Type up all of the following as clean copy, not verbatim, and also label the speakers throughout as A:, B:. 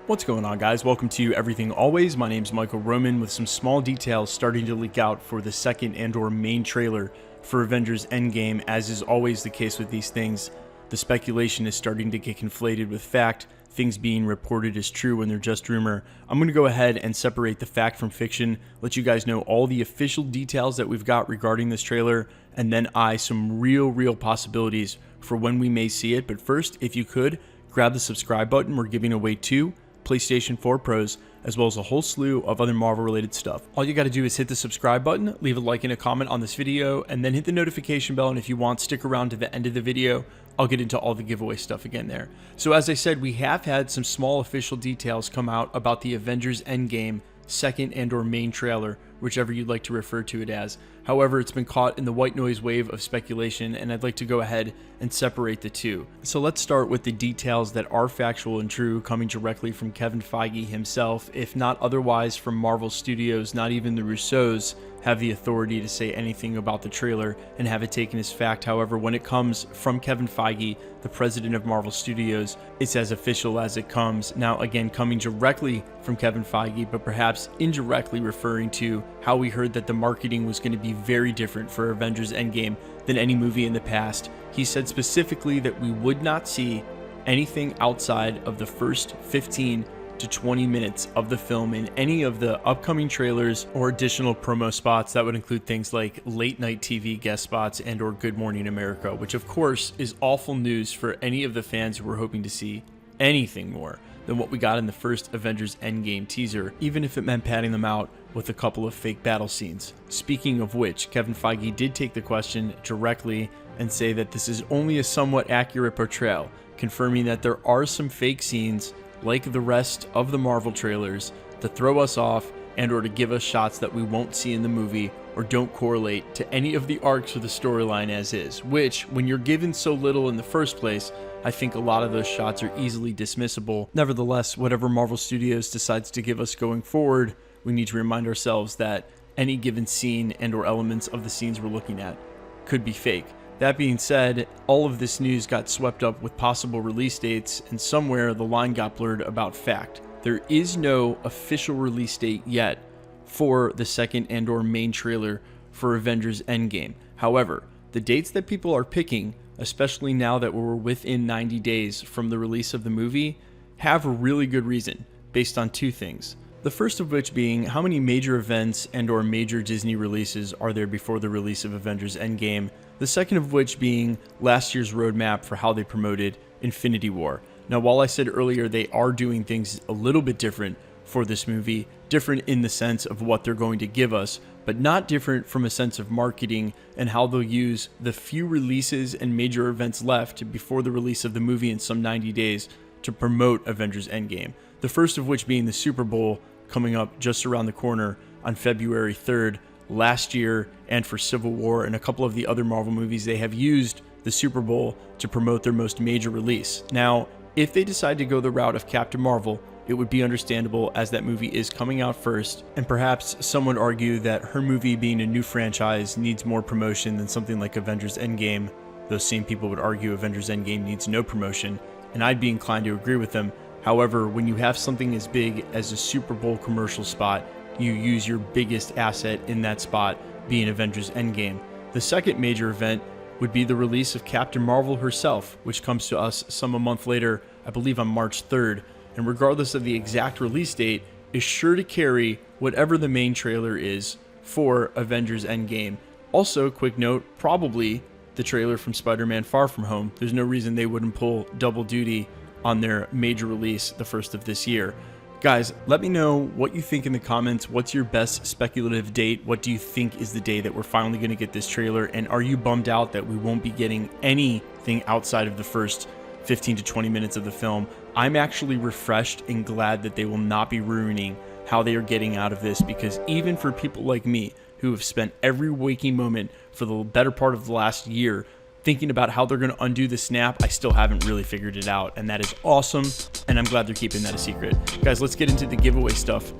A: What's going on, guys? Welcome to Everything Always. My name's Michael Roman with some small details starting to leak out for the second and/or main trailer for Avengers Endgame. As is always the case with these things, the speculation is starting to get conflated with fact, things being reported as true when they're just rumor. I'm going to go ahead and separate the fact from fiction, let you guys know all the official details that we've got regarding this trailer, and then some real possibilities for when we may see it. But first, if you could, grab the subscribe button. We're giving away 2 PlayStation 4 Pros, as well as a whole slew of other Marvel related stuff. All you got to do is hit the subscribe button, leave a like and a comment on this video, and then hit the notification bell. And if you want, stick around to the end of the video. I'll get into all the giveaway stuff again there. So as I said, we have had some small official details come out about the Avengers Endgame second and/or main trailer, whichever you'd like to refer to it as. However, it's been caught in the white noise wave of speculation, and I'd like to go ahead and separate the two. So let's start with the details that are factual and true, coming directly from Kevin Feige himself. If not otherwise from Marvel Studios, not even the Russos have the authority to say anything about the trailer and have it taken as fact. However, when it comes from Kevin Feige, the president of Marvel Studios, it's as official as it comes. Now, again, coming directly from Kevin Feige, but perhaps indirectly referring to how we heard that the marketing was going to be very different for Avengers Endgame than any movie in the past. He said specifically that we would not see anything outside of the first 15 to 20 minutes of the film in any of the upcoming trailers or additional promo spots. That would include things like late night TV guest spots and/or Good Morning America, which of course is awful news for any of the fans who were hoping to see anything more than what we got in the first Avengers Endgame teaser, even if it meant padding them out with a couple of fake battle scenes. Speaking of which, Kevin Feige did take the question directly and say that this is only a somewhat accurate portrayal, confirming that there are some fake scenes like the rest of the Marvel trailers to throw us off and/or to give us shots that we won't see in the movie or don't correlate to any of the arcs of the storyline as is, which, when you're given so little in the first place, I think a lot of those shots are easily dismissible. Nevertheless, whatever Marvel Studios decides to give us going forward, we need to remind ourselves that any given scene and/or elements of the scenes we're looking at could be fake. That being said, all of this news got swept up with possible release dates, and somewhere the line got blurred about fact. There is no official release date yet for the second and/or main trailer for Avengers Endgame. However, the dates that people are picking, especially now that we're within 90 days from the release of the movie, have a really good reason, based on 2 things. The first of which being how many major events and/or major Disney releases are there before the release of Avengers Endgame. The second of which being last year's roadmap for how they promoted Infinity War. Now, while I said earlier they are doing things a little bit different for this movie, different in the sense of what they're going to give us, but not different from a sense of marketing and how they'll use the few releases and major events left before the release of the movie in some 90 days to promote Avengers Endgame. The first of which being the Super Bowl coming up just around the corner on February 3rd. Last year, and for Civil War and a couple of the other Marvel movies, they have used the Super Bowl to promote their most major release. Now, if they decide to go the route of Captain Marvel, it would be understandable as that movie is coming out first, and perhaps some would argue that her movie being a new franchise needs more promotion than something like Avengers Endgame. Those same people would argue Avengers Endgame needs no promotion, and I'd be inclined to agree with them. However, when you have something as big as a Super Bowl commercial spot, you use your biggest asset in that spot being Avengers Endgame. The second major event would be the release of Captain Marvel herself, which comes to us some a month later, I believe on March 3rd, and regardless of the exact release date, is sure to carry whatever the main trailer is for Avengers Endgame. Also, quick note, probably the trailer from Spider-Man Far From Home. There's no reason they wouldn't pull double duty on their major release, the first of this year. Guys, let me know what you think in the comments. What's your best speculative date? What do you think is the day that we're finally going to get this trailer? And are you bummed out that we won't be getting anything outside of the first 15 to 20 minutes of the film? I'm actually refreshed and glad that they will not be ruining how they are getting out of this, because even for people like me who have spent every waking moment for the better part of the last year thinking about how they're going to undo the snap, I still haven't really figured it out, and that is awesome, and I'm glad they're keeping that a secret. Guys, let's get into the giveaway stuff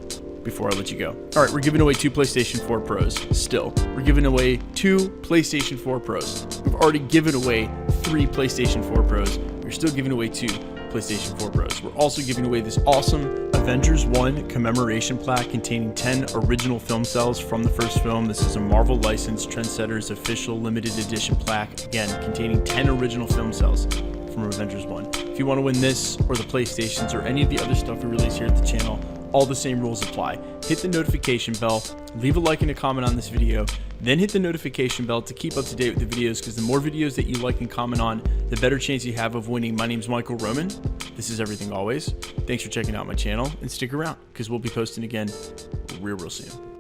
A: before I let you go. All right, we're giving away 2 PlayStation 4 Pros still. We're giving away 2 PlayStation 4 Pros. We've already given away 3 PlayStation 4 Pros. We're still giving away 2. PlayStation 4 Bros. We're also giving away this awesome Avengers 1 commemoration plaque containing 10 original film cells from the first film. This is a Marvel licensed Trendsetter's official limited edition plaque, again, containing 10 original film cells from Avengers 1. If you want to win this or the PlayStations or any of the other stuff we release here at the channel, all the same rules apply. Hit the notification bell, leave a like and a comment on this video, then hit the notification bell to keep up to date with the videos, because the more videos that you like and comment on, the better chance you have of winning. My name's Michael Roman. This is Everything Always. Thanks for checking out my channel, and stick around because we'll be posting again real soon.